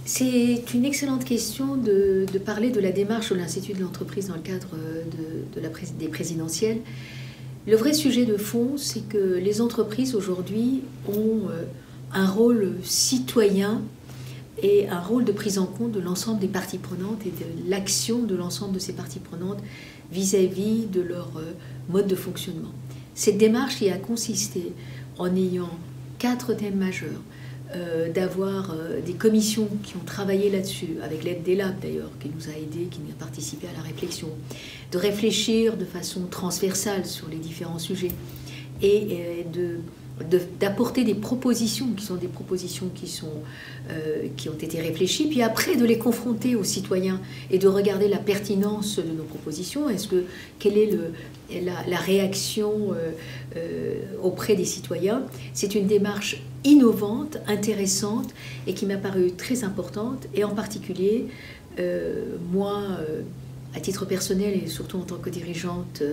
C'est une excellente question de parler de la démarche de l'Institut de l'entreprise dans le cadre des présidentielles. Le vrai sujet de fond, c'est que les entreprises aujourd'hui ont un rôle citoyen et un rôle de prise en compte de l'ensemble des parties prenantes et de l'action de l'ensemble de ces parties prenantes vis-à-vis de leur mode de fonctionnement. Cette démarche y a consisté en ayant 4 thèmes majeurs. D'avoir des commissions qui ont travaillé là-dessus, avec l'aide des Labs d'ailleurs, qui nous a aidés, qui nous a participé à la réflexion, de réfléchir de façon transversale sur les différents sujets et d'apporter des propositions qui ont été réfléchies, puis après de les confronter aux citoyens et de regarder la pertinence de nos propositions. Quelle est la réaction auprès des citoyens? C'est une démarche innovante, intéressante et qui m'a paru très importante. Et en particulier, moi, à titre personnel et surtout en tant que dirigeante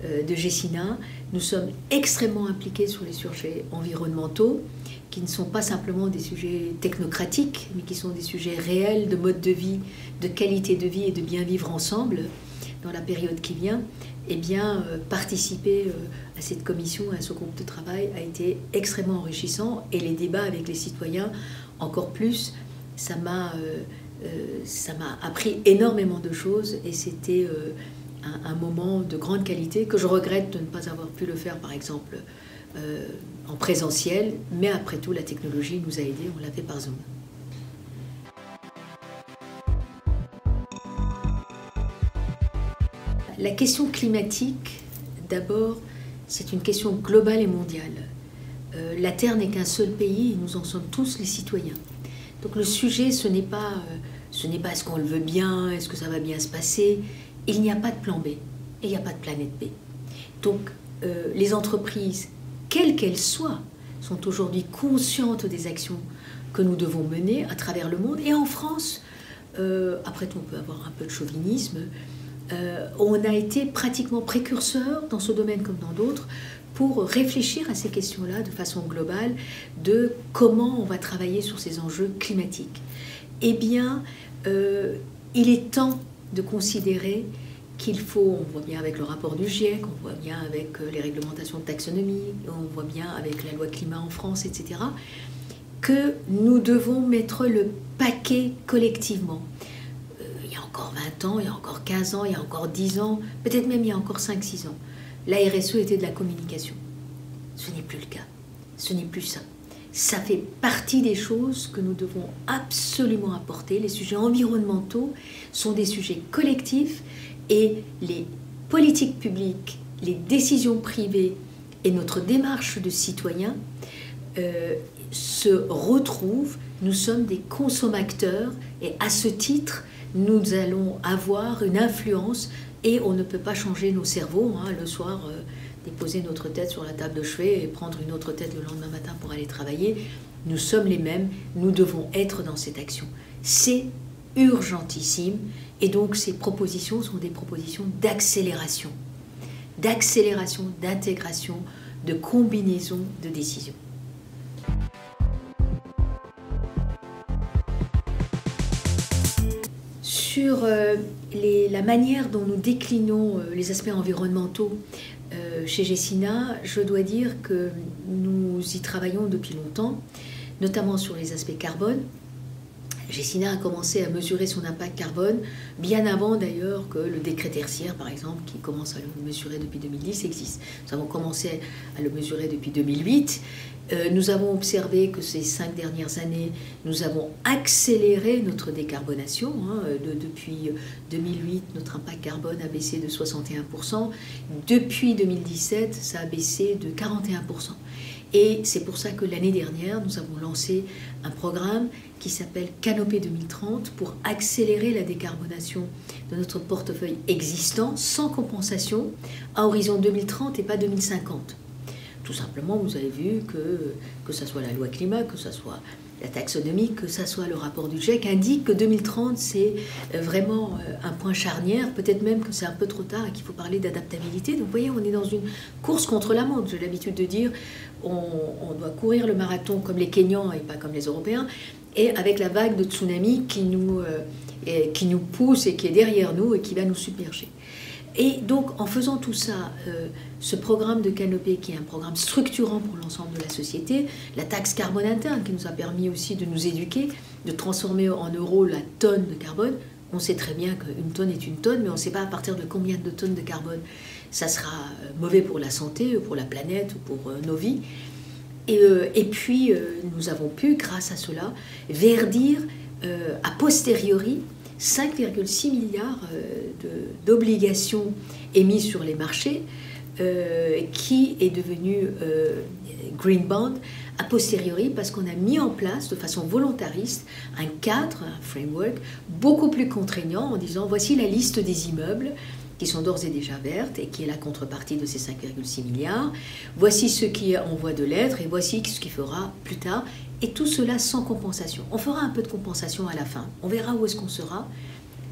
de Gecina, nous sommes extrêmement impliqués sur les sujets environnementaux, qui ne sont pas simplement des sujets technocratiques, mais qui sont des sujets réels de mode de vie, de qualité de vie et de bien vivre ensemble dans la période qui vient. Eh bien, participer à cette commission, à ce groupe de travail, a été extrêmement enrichissant. Et les débats avec les citoyens, encore plus, ça m'a appris énormément de choses. Et c'était un moment de grande qualité que je regrette de ne pas avoir pu le faire, par exemple, en présentiel. Mais après tout, la technologie nous a aidés, on l'a fait par Zoom. La question climatique, d'abord, c'est une question globale et mondiale. La Terre n'est qu'un seul pays et nous en sommes tous les citoyens. Donc le sujet, ce n'est pas est-ce qu'on le veut bien, est-ce que ça va bien se passer. Il n'y a pas de plan B et il n'y a pas de planète B. Donc les entreprises, quelles qu'elles soient, sont aujourd'hui conscientes des actions que nous devons mener à travers le monde. Et en France, après tout, on peut avoir un peu de chauvinisme, on a été pratiquement précurseurs dans ce domaine comme dans d'autres pour réfléchir à ces questions-là de façon globale, de comment on va travailler sur ces enjeux climatiques. Eh bien, il est temps de considérer qu'il faut, on voit bien avec le rapport du GIEC, on voit bien avec les réglementations de taxonomie, on voit bien avec la loi climat en France, etc., que nous devons mettre le paquet collectivement. Il y a encore 20 ans, il y a encore 15 ans, il y a encore 10 ans, peut-être même il y a encore 5-6 ans, la RSE était de la communication. Ce n'est plus le cas. Ce n'est plus ça. Ça fait partie des choses que nous devons absolument apporter. Les sujets environnementaux sont des sujets collectifs et les politiques publiques, les décisions privées et notre démarche de citoyens se retrouvent. Nous sommes des consommateurs et à ce titre, nous allons avoir une influence et on ne peut pas changer nos cerveaux. Le soir, déposer notre tête sur la table de chevet et prendre une autre tête le lendemain matin pour aller travailler. Nous sommes les mêmes, nous devons être dans cette action. C'est urgentissime et donc ces propositions sont des propositions d'accélération, d'intégration, de combinaison de décisions. Sur la manière dont nous déclinons les aspects environnementaux chez Gecina, je dois dire que nous y travaillons depuis longtemps, notamment sur les aspects carbone. Gecina a commencé à mesurer son impact carbone bien avant d'ailleurs que le décret tertiaire, par exemple, qui commence à le mesurer depuis 2010, existe. Nous avons commencé à le mesurer depuis 2008. Nous avons observé que ces 5 dernières années, nous avons accéléré notre décarbonation. Depuis 2008, notre impact carbone a baissé de 61%. Depuis 2017, ça a baissé de 41%. Et c'est pour ça que l'année dernière, nous avons lancé un programme qui s'appelle Canopée 2030 pour accélérer la décarbonation de notre portefeuille existant sans compensation à horizon 2030 et pas 2050. Tout simplement, vous avez vu que ce soit la loi climat, que ce soit la taxonomie, que ce soit le rapport du GIEC, indique que 2030, c'est vraiment un point charnière. Peut-être même que c'est un peu trop tard et qu'il faut parler d'adaptabilité. Donc vous voyez, on est dans une course contre la montre. J'ai l'habitude de dire on doit courir le marathon comme les Kenyans et pas comme les Européens. et avec la vague de tsunami qui nous pousse et qui est derrière nous et qui va nous submerger. Et donc, en faisant tout ça, ce programme de Canopée, qui est un programme structurant pour l'ensemble de la société, la taxe carbone interne, qui nous a permis aussi de nous éduquer, de transformer en euros la tonne de carbone. On sait très bien qu'une tonne est une tonne, mais on ne sait pas à partir de combien de tonnes de carbone ça sera mauvais pour la santé, pour la planète, ou pour nos vies. Et puis, nous avons pu, grâce à cela, verdir a posteriori 5,6 milliards d'obligations émises sur les marchés, qui est devenu Green Bond a posteriori parce qu'on a mis en place de façon volontariste un cadre, un framework beaucoup plus contraignant en disant voici la liste des immeubles qui sont d'ores et déjà vertes et qui est la contrepartie de ces 5,6 milliards. Voici ce qui est en voie de l'être et voici ce qu'il fera plus tard. Et tout cela sans compensation. On fera un peu de compensation à la fin. On verra où est-ce qu'on sera.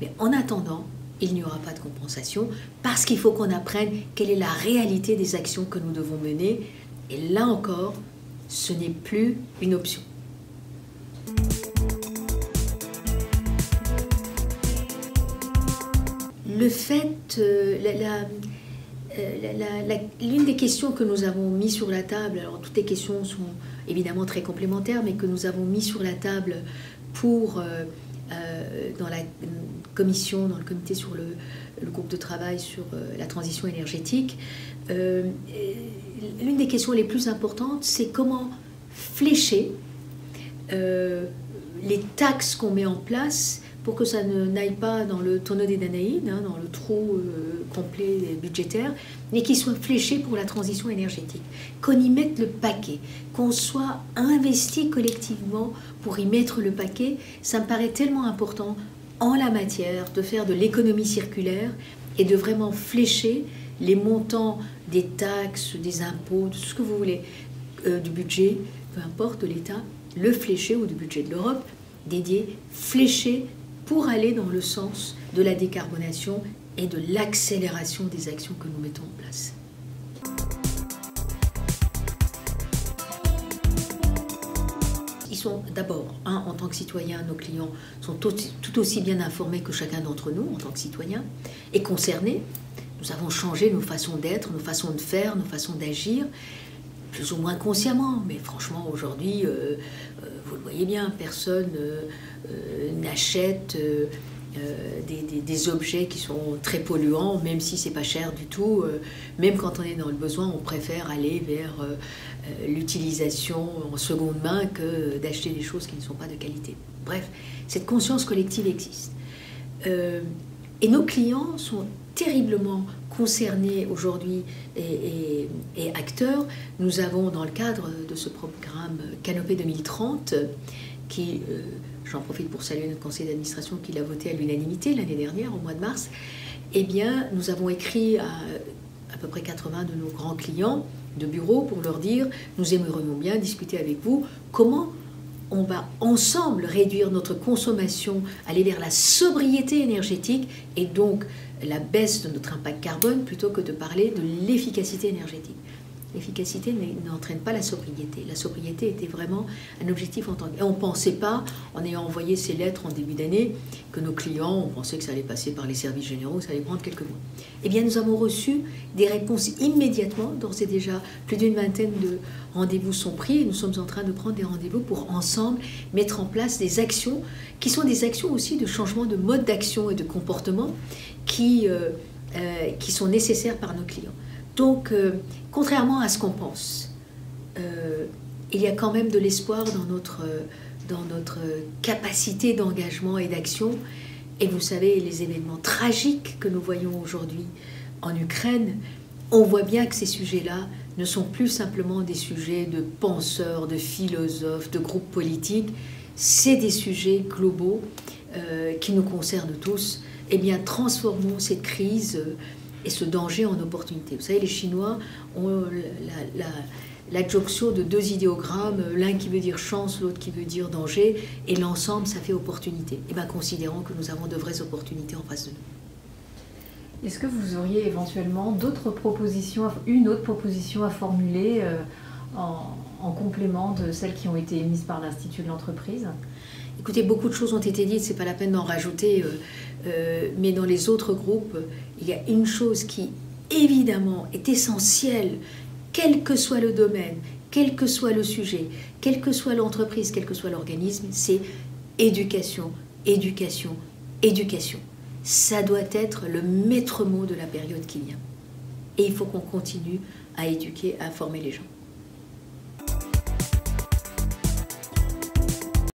Mais en attendant, il n'y aura pas de compensation parce qu'il faut qu'on apprenne quelle est la réalité des actions que nous devons mener. Et là encore, ce n'est plus une option. Le fait, l'une des questions que nous avons mis sur la table, alors toutes les questions sont évidemment très complémentaires, mais que nous avons mis sur la table pour, dans la commission, dans le comité sur le groupe de travail sur la transition énergétique, l'une des questions les plus importantes, c'est comment flécher les taxes qu'on met en place pour que ça n'aille pas dans le tonneau des Danaïdes, dans le trou complet budgétaire, mais qu'il soit fléché pour la transition énergétique. Qu'on y mette le paquet, qu'on soit investi collectivement pour y mettre le paquet, ça me paraît tellement important en la matière de faire de l'économie circulaire et de vraiment flécher les montants des taxes, des impôts, de tout ce que vous voulez, du budget, peu importe, de l'État, le flécher, ou du budget de l'Europe, dédié, fléché pour aller dans le sens de la décarbonation et de l'accélération des actions que nous mettons en place. Ils sont d'abord, en tant que citoyens, nos clients sont tout aussi bien informés que chacun d'entre nous en tant que citoyens et concernés. Nous avons changé nos façons d'être, nos façons de faire, nos façons d'agir, plus ou moins consciemment. Mais franchement, aujourd'hui, vous le voyez bien, personne n'achète des objets qui sont très polluants, même si c'est pas cher du tout. Même quand on est dans le besoin, on préfère aller vers l'utilisation en seconde main que d'acheter des choses qui ne sont pas de qualité. Bref, cette conscience collective existe. Et nos clients sont terriblement concernés aujourd'hui et acteurs. Nous avons, dans le cadre de ce programme Canopée 2030, qui, j'en profite pour saluer notre conseil d'administration qui l'a voté à l'unanimité l'année dernière, au mois de mars, eh bien, nous avons écrit à peu près 80 de nos grands clients de bureaux pour leur dire « Nous aimerions bien discuter avec vous comment on va ensemble réduire notre consommation, aller vers la sobriété énergétique et donc la baisse de notre impact carbone plutôt que de parler de l'efficacité énergétique. » L'efficacité n'entraîne pas la sobriété. La sobriété était vraiment un objectif en tant que... Et on ne pensait pas, en ayant envoyé ces lettres en début d'année, que nos clients, on pensait que ça allait passer par les services généraux, ça allait prendre quelques mois. Eh bien, nous avons reçu des réponses immédiatement. D'ores et déjà, plus d'une vingtaine de rendez-vous sont pris et nous sommes en train de prendre des rendez-vous pour ensemble mettre en place des actions qui sont des actions aussi de changement de mode d'action et de comportement qui sont nécessaires par nos clients. Donc, contrairement à ce qu'on pense, il y a quand même de l'espoir dans notre capacité d'engagement et d'action. Et vous savez, les événements tragiques que nous voyons aujourd'hui en Ukraine, on voit bien que ces sujets-là ne sont plus simplement des sujets de penseurs, de philosophes, de groupes politiques. C'est des sujets globaux qui nous concernent tous. Eh bien, transformons cette crise et ce danger en opportunité. Vous savez, les Chinois ont l'adjonction de deux idéogrammes, l'un qui veut dire chance, l'autre qui veut dire danger, et l'ensemble, ça fait opportunité. Et bien, considérons que nous avons de vraies opportunités en face de nous. Est-ce que vous auriez éventuellement d'autres propositions, une autre proposition à formuler en complément de celles qui ont été émises par l'Institut de l'entreprise? Écoutez, beaucoup de choses ont été dites, c'est pas la peine d'en rajouter, mais dans les autres groupes, il y a une chose qui, évidemment, est essentielle, quel que soit le domaine, quel que soit le sujet, quelle que soit l'entreprise, quel que soit l'organisme, c'est éducation, éducation, éducation. Ça doit être le maître mot de la période qu'il y a. Et il faut qu'on continue à éduquer, à former les gens.